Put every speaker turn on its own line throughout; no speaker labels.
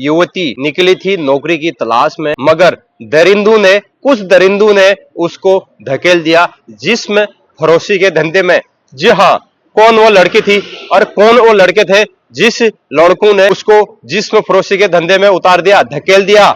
युवती निकली थी नौकरी की तलाश में, मगर कुछ दरिंदू ने उसको धकेल दिया जिस्म फरोशी के धंधे में। जी हाँ, कौन वो लड़की थी और कौन वो लड़के थे जिस लड़कों ने उसको जिस्म फरोशी के धंधे में उतार दिया, धकेल दिया।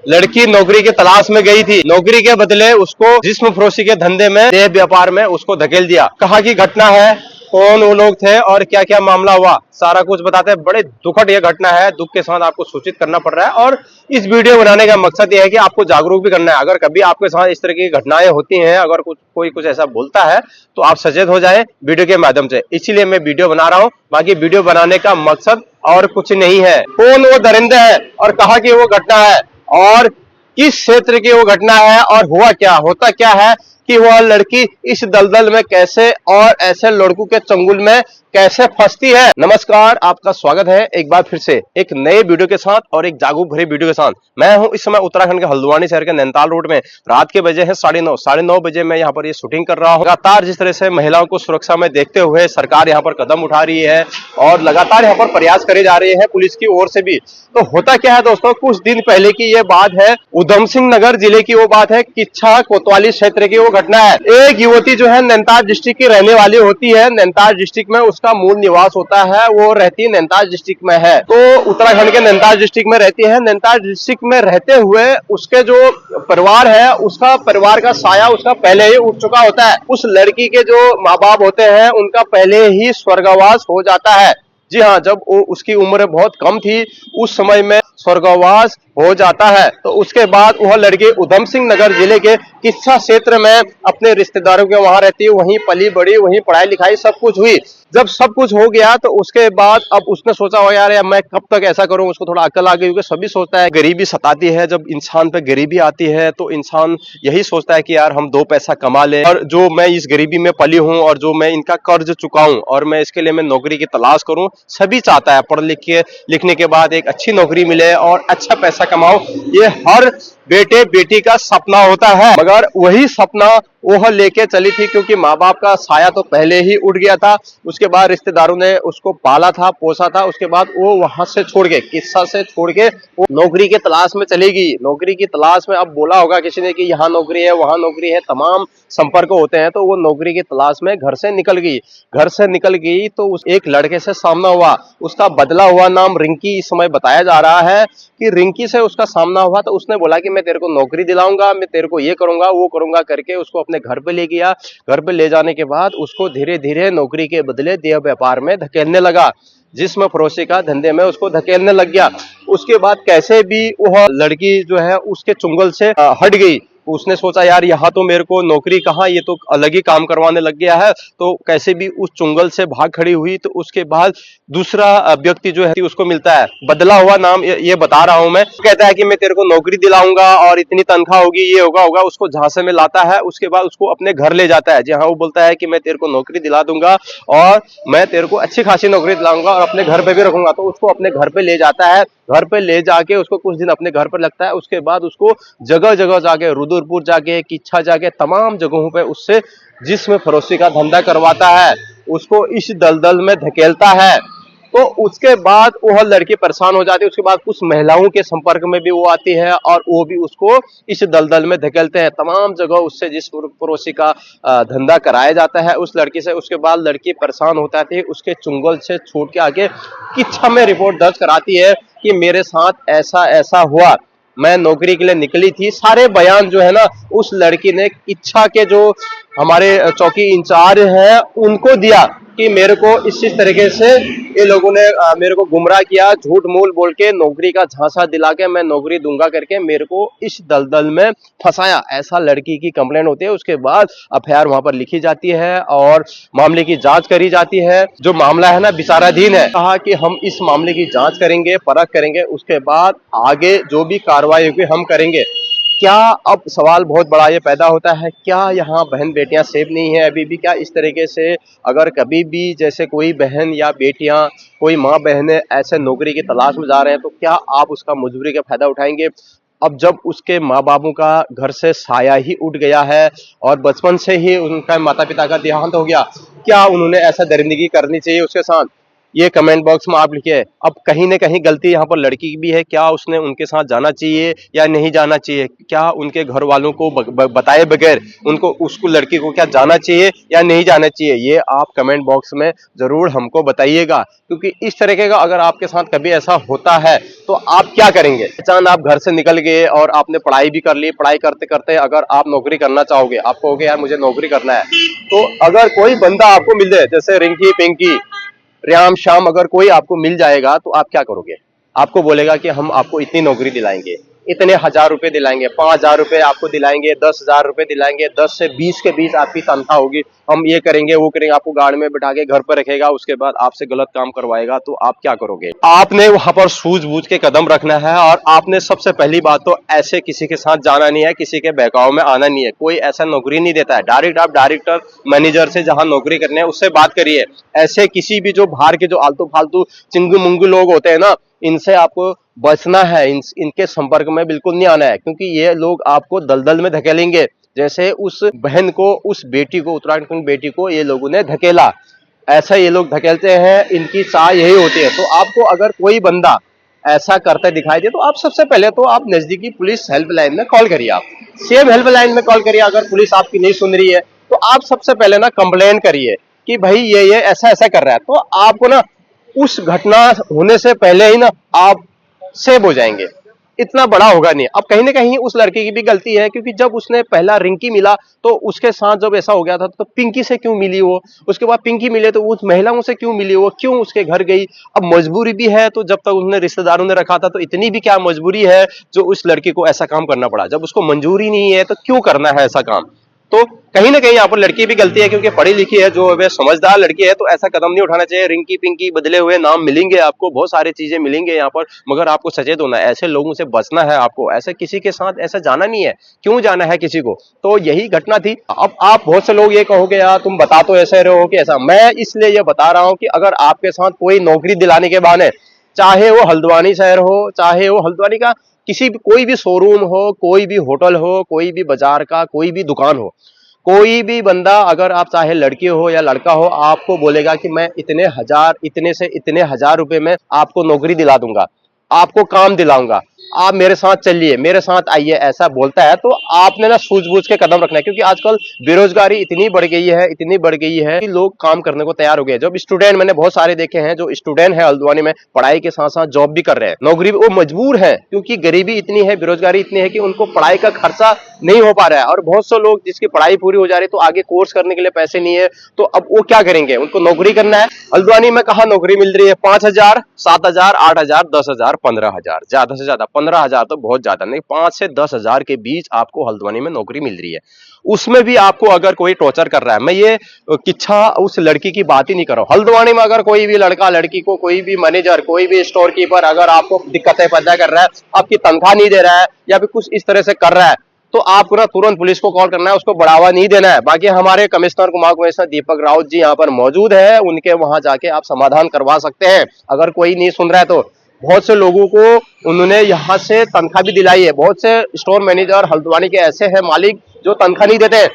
लड़की नौकरी की तलाश में गई थी, नौकरी के बदले उसको जिस्म फरोशी के धंधे में, देह व्यापार में उसको धकेल दिया। कहाँ की घटना है, कौन वो लोग थे और क्या क्या मामला हुआ, सारा कुछ बताते हैं। बड़े दुखद ये घटना है, दुख के साथ आपको सूचित करना पड़ रहा है। और इस वीडियो बनाने का मकसद ये है कि आपको जागरूक भी करना है। अगर कभी आपके साथ इस तरह की घटनाएं होती हैं, अगर कोई कुछ ऐसा बोलता है तो आप सचेत हो जाए वीडियो के माध्यम से, इसीलिए मैं वीडियो बना रहा हूँ। बाकी वीडियो बनाने का मकसद और कुछ नहीं है। कौन वो दरिंदे हैं और कहाँ की वो घटना है और किस क्षेत्र की वो घटना है और होता क्या है कि वह लड़की इस दलदल में कैसे और ऐसे लड़कों के चंगुल में कैसे फंसती है। नमस्कार, आपका स्वागत है एक बार फिर से एक नए वीडियो के साथ और एक जागरूक भरे वीडियो के साथ। मैं हूं इस समय उत्तराखंड के हल्द्वानी शहर के नैनीताल रोड में। रात के बजे हैं 9:30 बजे मैं यहाँ पर ये शूटिंग कर रहा हूँ। लगातार जिस तरह से महिलाओं को सुरक्षा में देखते हुए सरकार यहाँ पर कदम उठा रही है और लगातार यहाँ पर प्रयास करे जा रहे हैं पुलिस की ओर से भी। तो होता क्या है दोस्तों, कुछ दिन पहले की ये बात है, उधम सिंह नगर जिले की वो बात है, किच्छा कोतवाली क्षेत्र की वो घटना है। एक युवती जो है नैनीताल डिस्ट्रिक्ट की रहने वाली होती है, नैनीताल डिस्ट्रिक्ट में उसका मूल निवास होता है, वो रहती है नैनीताल डिस्ट्रिक्ट में है, तो उत्तराखंड के नैनीताल डिस्ट्रिक्ट में रहती है। नैनीताल डिस्ट्रिक्ट में रहते हुए उसके जो परिवार है, उसका परिवार का साया उसका पहले ही उठ चुका होता है। उस लड़की के जो माँ बाप होते हैं उनका पहले ही स्वर्गवास हो जाता है। जी हाँ, जब उसकी उम्र बहुत कम थी उस समय में स्वर्गवास हो जाता है। तो उसके बाद वह लड़की उधम सिंह नगर जिले के किच्छा क्षेत्र में अपने रिश्तेदारों के वहां रहती है, वहीं पली बड़ी, वहीं पढ़ाई लिखाई सब कुछ हुई। जब सब कुछ हो गया तो उसके बाद अब उसने सोचा हो यार मैं कब तक ऐसा करूं, उसको थोड़ा अक्ल आ गई, क्योंकि सभी सोचता है गरीबी सताती है। जब इंसान पे गरीबी आती है तो इंसान यही सोचता है कि यार हम दो पैसा कमा ले और जो मैं इस गरीबी में पली हूं और जो मैं इनका कर्ज चुकाऊं और मैं इसके लिए मैं नौकरी की तलाश करूं। सभी चाहता है पढ़ लिखने के बाद एक अच्छी नौकरी मिले और अच्छा पैसा कमाओ, ये हर बेटे बेटी का सपना होता है। मगर वही सपना वह लेके चली थी, क्योंकि माँ बाप का साया तो पहले ही उठ गया था। उसके बाद रिश्तेदारों ने उसको पाला था, पोसा था। उसके बाद वो वहां से छोड़ के, किस्सा से छोड़ के वो नौकरी की तलाश में चली गई। नौकरी की तलाश में अब बोला होगा किसी ने कि यहाँ नौकरी है, वहां नौकरी है, तमाम संपर्क होते हैं, तो वो नौकरी की तलाश में घर से निकल गई। घर से निकल गई तो उस एक लड़के से सामना हुआ, उसका बदला हुआ नाम रिंकी इस समय बताया जा रहा है कि रिंकी से उसका सामना हुआ। तो उसने बोला कि मैं तेरे को नौकरी दिलाऊंगा, मैं तेरे को ये करूंगा वो करूंगा करके उसको अपने घर पे ले गया। घर पे ले जाने के बाद उसको धीरे धीरे नौकरी के बदले देह व्यापार में धकेलने लगा, जिस्म फरोशी का धंधे में उसको धकेलने लग गया। उसके बाद कैसे भी वह लड़की जो है उसके चुंगल से हट गई। उसने सोचा यार यहाँ तो मेरे को नौकरी कहाँ, ये तो अलग ही काम करवाने लग गया है, तो कैसे भी उस चुंगल से भाग खड़ी हुई। तो उसके बाद दूसरा व्यक्ति जो है उसको मिलता है, बदला हुआ नाम ये बता रहा हूं मैं। कहता है कि मैं तेरे को नौकरी दिलाऊंगा और इतनी तनख्वाह होगी, ये होगा। उसको झांसे में लाता है, उसके बाद उसको अपने घर ले जाता है। जहां वो बोलता है कि मैं तेरे को नौकरी दिला दूंगा और मैं तेरे को अच्छी खासी नौकरी दिलाऊंगा और अपने घर पे भी रखूंगा। तो उसको अपने घर पे ले जाता है, घर पे ले जाके उसको कुछ दिन अपने घर पर लगता है। उसके बाद उसको जगह जगह जाके, रुद्रपुर जाके, किच्छा जाके, तमाम जगहों पे उससे जिस्म फरोशी का धंधा करवाता है, उसको इस दलदल में धकेलता है। तो उसके बाद वह लड़की परेशान हो जाती है। उसके बाद कुछ महिलाओं के संपर्क में भी वो आती है और वो भी उसको इस दलदल में धकेलते हैं। तमाम जगह उससे जिस्म फरोशी का धंधा कराया जाता है उस लड़की से। उसके बाद लड़की परेशान होता है, उसके चुंगल से छूट के आगे किच्छा में रिपोर्ट दर्ज कराती है कि मेरे साथ ऐसा ऐसा हुआ, मैं नौकरी के लिए निकली थी। सारे बयान जो है ना उस लड़की ने किच्छा के जो हमारे चौकी इंचार्ज हैं उनको दिया कि मेरे को इस तरीके से ये लोगों ने मेरे को गुमराह किया, झूठ मूल बोल के नौकरी का झांसा दिला के मैं नौकरी दूंगा करके मेरे को इस दलदल में फंसाया, ऐसा लड़की की कंप्लेंट होती है। उसके बाद एफआईआर वहां पर लिखी जाती है और मामले की जांच करी जाती है। जो मामला है ना विचाराधीन है। कहा कि हम इस मामले की जांच करेंगे, परख करेंगे, उसके बाद आगे जो भी कार्रवाई होगी हम करेंगे। क्या अब सवाल बहुत बड़ा ये पैदा होता है, क्या यहाँ बहन बेटियां सेफ नहीं है अभी भी? क्या इस तरीके से अगर कभी भी जैसे कोई बहन या बेटियां, कोई माँ बहनें ऐसे नौकरी की तलाश में जा रहे हैं तो क्या आप उसका मजबूरी का फायदा उठाएंगे? अब जब उसके माँ बापों का घर से साया ही उठ गया है और बचपन से ही उनका माता पिता का देहांत हो गया, क्या उन्होंने ऐसा दरिंदगी करनी चाहिए उसके साथ? ये कमेंट बॉक्स में आप लिखिए। अब कहीं ना कहीं गलती यहाँ पर लड़की की भी है, क्या उसने उनके साथ जाना चाहिए या नहीं जाना चाहिए, क्या उनके घर वालों को बताए बगैर उनको उसको लड़की को क्या जाना चाहिए या नहीं जाना चाहिए, ये आप कमेंट बॉक्स में जरूर हमको बताइएगा। क्योंकि इस तरीके का अगर आपके साथ कभी ऐसा होता है तो आप क्या करेंगे। अचानक आप घर से निकल गए और आपने पढ़ाई भी कर ली, पढ़ाई करते करते अगर आप नौकरी करना चाहोगे, आप कहोगे यार मुझे नौकरी करना है, तो अगर कोई बंदा आपको मिल जाए जैसे रिंकी पिंकी रियाम शाम, अगर कोई आपको मिल जाएगा तो आप क्या करोगे। आपको बोलेगा कि हम आपको इतनी नौकरी दिलाएंगे, इतने 1000 रुपए दिलाएंगे, 5000 रुपए आपको दिलाएंगे, 10,000 रुपए दिलाएंगे, 10 से 20 के बीच आपकी तनख्वाह होगी, हम ये करेंगे वो करेंगे, आपको गाड़ी में बिठा के घर पर रखेगा, उसके बाद आपसे गलत काम करवाएगा, तो आप क्या करोगे। आपने वहां पर सूझबूझ के कदम रखना है और आपने सबसे पहली बात तो ऐसे किसी के साथ जाना नहीं है, किसी के बहकाव में आना नहीं है। कोई ऐसा नौकरी नहीं देता है, डायरेक्ट आप डायरेक्टर मैनेजर से जहां नौकरी करने है उससे बात करिए। ऐसे किसी भी जो बाहर के जो आलतू फालतू चिंगू मुंगू लोग होते हैं ना, इनसे आपको बचना है, इनके संपर्क में बिल्कुल नहीं आना है, क्योंकि ये लोग आपको दलदल में धकेलेंगे। जैसे उस बहन को, उस बेटी को, उत्तराखंड बेटी को ये लोगों ने धकेला, ऐसा ये लोग धकेलते हैं, इनकी चाह यही होती है। तो आपको अगर कोई बंदा ऐसा करते दिखाई दे तो आप सबसे पहले तो आप नजदीकी पुलिस हेल्पलाइन में कॉल करिए। आप सेम हेल्पलाइन में कॉल करिए। अगर पुलिस आपकी नहीं सुन रही है तो आप सबसे पहले ना कंप्लेन करिए कि भाई ये ऐसा ऐसा कर रहा है। तो आपको ना उस घटना होने से पहले ही ना आप सेव हो जाएंगे, इतना बड़ा होगा नहीं। अब कहीं ना कहीं उस लड़के की भी गलती है, क्योंकि जब उसने पहला रिंकी मिला तो उसके साथ जब ऐसा हो गया था तो पिंकी से क्यों मिली वो, उसके बाद पिंकी मिले तो उस महिलाओं से क्यों मिली वो, क्यों उसके घर गई। अब मजबूरी भी है, तो जब तक उसने रिश्तेदारों ने रखा था तो इतनी भी क्या मजबूरी है जो उस लड़की को ऐसा काम करना पड़ा। जब उसको मंजूरी नहीं है तो क्यों करना है ऐसा काम। तो कहीं ना कहीं यहाँ पर लड़की भी गलती है, क्योंकि पढ़ी लिखी है, जो वे समझदार लड़की है, तो ऐसा कदम नहीं उठाना चाहिए। रिंकी पिंकी बदले हुए नाम मिलेंगे आपको, बहुत सारी चीजें मिलेंगे यहाँ पर, मगर आपको सचेत होना है, ऐसे लोगों से बचना है आपको, ऐसे किसी के साथ ऐसा जाना नहीं है। क्यों जाना है किसी को। तो यही घटना थी। अब आप बहुत से लोग ये कहोगे यार तुम बता तो ऐसे रहे हो कि ऐसा, मैं इसलिए ये बता रहा हूँ कि अगर आपके साथ कोई नौकरी दिलाने के बहाने, चाहे वो हल्द्वानी शहर हो, चाहे वो हल्द्वानी का किसी भी कोई भी शोरूम हो, कोई भी होटल हो, कोई भी बाजार का कोई भी दुकान हो, कोई भी बंदा, अगर आप चाहे लड़की हो या लड़का हो, आपको बोलेगा कि मैं इतने हजार, इतने से इतने 1000 रुपए में आपको नौकरी दिला दूंगा, आपको काम दिलाऊंगा, आप मेरे साथ चलिए, मेरे साथ आइए, ऐसा बोलता है, तो आपने ना सूझबूझ के कदम रखना है। क्योंकि आजकल बेरोजगारी इतनी बढ़ गई है, इतनी बढ़ गई है कि लोग काम करने को तैयार हो गए। जब स्टूडेंट, मैंने बहुत सारे देखे हैं जो स्टूडेंट है हल्द्वानी में, पढ़ाई के साथ साथ जॉब भी कर रहे हैं, नौकरी, वो मजबूर है क्योंकि गरीबी इतनी है, बेरोजगारी इतनी है कि उनको पढ़ाई का खर्चा नहीं हो पा रहा है। और बहुत से लोग जिसकी पढ़ाई पूरी हो जा रही है तो आगे कोर्स करने के लिए पैसे नहीं है, तो अब वो क्या करेंगे, उनको नौकरी करना है। हल्द्वानी में कहा नौकरी मिल रही है, 5000, 7000, 8000, 10,000, 15,000, ज्यादा से ज्यादा 15,000, तो बहुत ज्यादा नहीं, 5 से 10,000 के बीच आपको हल्द्वानी में नौकरी मिल रही है। उसमें भी आपको अगर कोई टॉर्चर कर रहा है, मैं ये किच्छा उस लड़की की बात ही नहीं कर रहा हूं। हल्द्वानी में अगर कोई भी लड़का लड़की को, कोई भी मैनेजर, कोई भी स्टोर कीपर अगर आपको दिक्कतें पैदा कर रहा है, आपकी तनख्वाह नहीं दे रहा है या फिर कुछ इस तरह से कर रहा है, तो आपको ना तुरंत पुलिस को कॉल करना है, उसको बढ़ावा नहीं देना है। बाकी हमारे कमिश्नर, कुमार कमिश्नर दीपक राउत जी यहाँ पर मौजूद है, उनके वहां जाके आप समाधान करवा सकते हैं। अगर कोई नहीं सुन रहा है तो बहुत से लोगों को उन्होंने यहाँ से तनख्वाह भी दिलाई है। बहुत से स्टोर मैनेजर हल्द्वानी के ऐसे हैं मालिक जो तनख्वाह नहीं देते,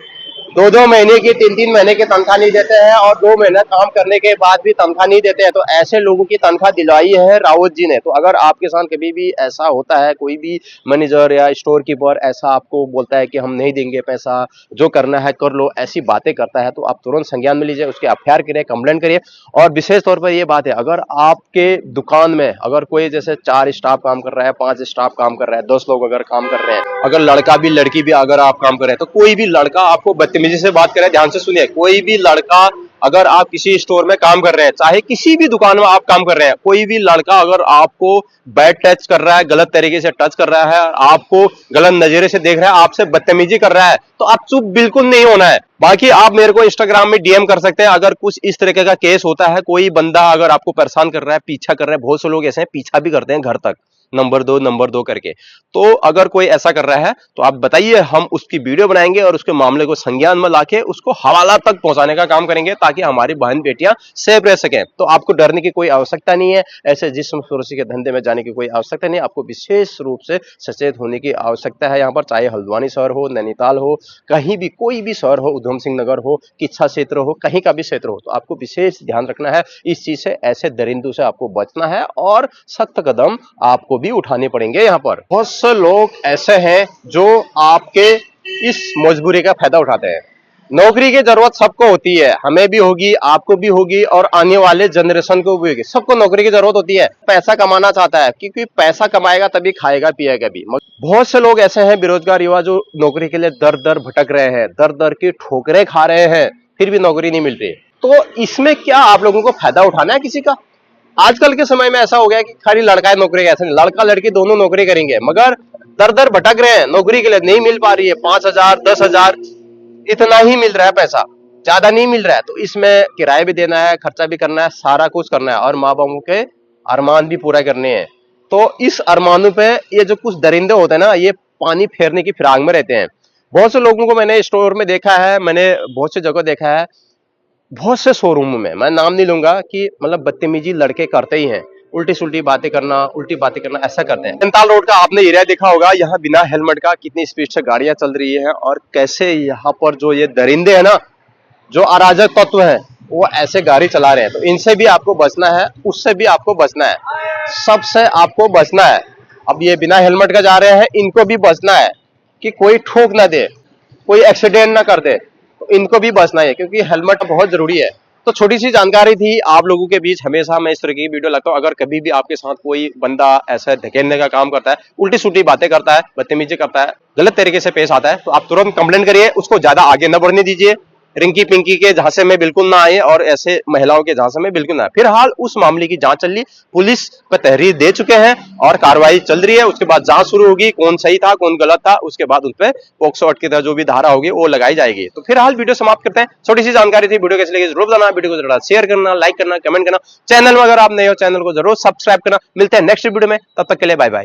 2-2 महीने की, 3-3 महीने की तनख्वाह नहीं देते हैं, और 2 महीना काम करने के बाद भी तनख्वाह नहीं देते हैं। तो ऐसे लोगों की तनख्वाह दिलवाई है रावत जी ने। तो अगर आपके साथ कभी भी ऐसा होता है, कोई भी मैनेजर या स्टोर कीपर ऐसा आपको बोलता है कि हम नहीं देंगे पैसा, जो करना है कर लो, ऐसी बातें करता है, तो आप तुरंत संज्ञान में लीजिए, उसके एफआईआर करिए, कंप्लेंट करिए। और विशेष तौर पर यह बात है, अगर आपके दुकान में अगर कोई जैसे 4 स्टाफ काम कर रहा है, 5 स्टाफ काम कर रहा है, 10 लोग अगर काम कर रहे हैं, अगर लड़का भी लड़की भी अगर आप काम कर रहे हैं, तो कोई भी लड़का आपको बदतमीजी से बात करे, ध्यान से सुनिए, कोई भी लड़का अगर आप किसी स्टोर में काम कर रहे हैं, चाहे किसी भी दुकान में आप काम कर रहे हैं, कोई भी लड़का अगर आपको बैड टच कर रहा है, गलत तरीके से टच कर रहा है, आपको गलत नजरे से देख रहा है, आपसे बदतमीजी कर रहा है, तो आप चुप बिल्कुल नहीं होना है। बाकी आप मेरे को इंस्टाग्राम में डीएम कर सकते हैं अगर कुछ इस तरीके का केस होता है। कोई बंदा अगर आपको परेशान कर रहा है, पीछा कर रहा है, बहुत से लोग ऐसे हैं पीछा भी करते हैं घर तक, नंबर 2 करके। तो अगर कोई ऐसा कर रहा है तो आप बताइए, हम उसकी वीडियो बनाएंगे और उसके मामले को संज्ञान में लाके उसको हवाला तक पहुंचाने का काम करेंगे, ताकि हमारी बहन बेटियां सेफ रह सकें। तो आपको डरने की कोई आवश्यकता नहीं है, ऐसे जिस्म फरोशी के धंधे में जाने की कोई आवश्यकता नहीं है। आपको विशेष रूप से सचेत होने की आवश्यकता है। यहाँ पर चाहे हल्द्वानी शहर हो, नैनीताल हो, कहीं भी कोई भी शहर हो, उधम सिंह नगर हो, किच्छा क्षेत्र हो, कहीं का भी क्षेत्र हो, तो आपको विशेष ध्यान रखना है इस चीज से। ऐसे दरिंदों से आपको बचना है और सख्त कदम आपको भी उठाने पड़ेंगे। यहाँ पर बहुत से लोग ऐसे हैं जो आपके इस मजबूरी का फायदा उठाते हैं। नौकरी की जरूरत सबको होती है, हमें भी होगी, आपको भी होगी और आने वाले जनरेशन को भी होगी। सबको नौकरी की जरूरत होती है। पैसा कमाना चाहता है, क्योंकि पैसा कमाएगा तभी खाएगा पिएगा भी। बहुत से लोग ऐसे हैं बेरोजगार युवा जो नौकरी के लिए दर दर भटक रहे हैं, दर दर की ठोकरें खा रहे हैं, फिर भी नौकरी नहीं मिल रही। तो इसमें क्या आप लोगों को फायदा उठाना है किसी का? आजकल के समय में ऐसा हो गया कि खाली लड़का है नौकरी, ऐसे नहीं, लड़का लड़की दोनों नौकरी करेंगे, मगर दर दर भटक रहे हैं, नौकरी के लिए नहीं मिल पा रही है। 5,000 10,000 इतना ही मिल रहा है, पैसा ज्यादा नहीं मिल रहा है। तो इसमें किराया भी देना है, खर्चा भी करना है, सारा कुछ करना है और माँ बापों के अरमान भी पूरा करने हैं। तो इस अरमानों पे ये जो कुछ दरिंदे होते हैं ना, ये पानी फेरने की फिराक में रहते हैं। बहुत से लोगों को मैंने स्टोर में देखा है, मैंने बहुत सी जगह देखा है, बहुत से शोरूम में, मैं नाम नहीं लूंगा, कि मतलब बदतमीजी लड़के करते ही हैं, उल्टी सुल्टी बातें करना, उल्टी बातें करना, ऐसा करते हैं। नैनीताल रोड का आपने एरिया देखा होगा, यहाँ बिना हेलमेट का कितनी स्पीड से गाड़ियां चल रही है और कैसे यहाँ पर जो ये दरिंदे हैं ना, जो अराजक तत्व हैं, वो ऐसे गाड़ी चला रहे हैं। तो इनसे भी आपको बचना है, उससे भी आपको बचना है, सबसे आपको बचना है। अब ये बिना हेलमेट का जा रहे हैं, इनको भी बचना है कि कोई ठोक ना दे, कोई एक्सीडेंट ना कर दे। तो इनको भी बचना है, क्योंकि हेलमेट बहुत जरूरी है। तो छोटी सी जानकारी थी आप लोगों के बीच। हमेशा मैं इस तरह की वीडियो लाता हूं। अगर कभी भी आपके साथ कोई बंदा ऐसा धकेलने का काम करता है, उल्टी सुल्टी बातें करता है, बदतमीजी करता है, गलत तरीके से पेश आता है, तो आप तुरंत कंप्लेंट करिए, उसको ज्यादा आगे न बढ़ने दीजिए। रिंकी पिंकी के झांसे में बिल्कुल ना आए और ऐसे महिलाओं के झांसे में बिल्कुल ना आए। फिलहाल उस मामले की जांच चल रही, पुलिस पर तहरीर दे चुके हैं और कार्रवाई चल रही है। उसके बाद जांच शुरू होगी, कौन सही था कौन गलत था, उसके बाद उन पर पॉक्सो एक्ट की तरह जो भी धारा होगी वो लगाई जाएगी। तो फिलहाल वीडियो समाप्त करते हैं। छोटी सी जानकारी थी, वीडियो कैसी लगी जरूर बताना, वीडियो को जरूर शेयर करना, लाइक करना, कमेंट करना। चैनल में अगर आप नए हो, चैनल को जरूर सब्सक्राइब करना। मिलते हैं नेक्स्ट वीडियो में, तब तक के लिए बाय बाय।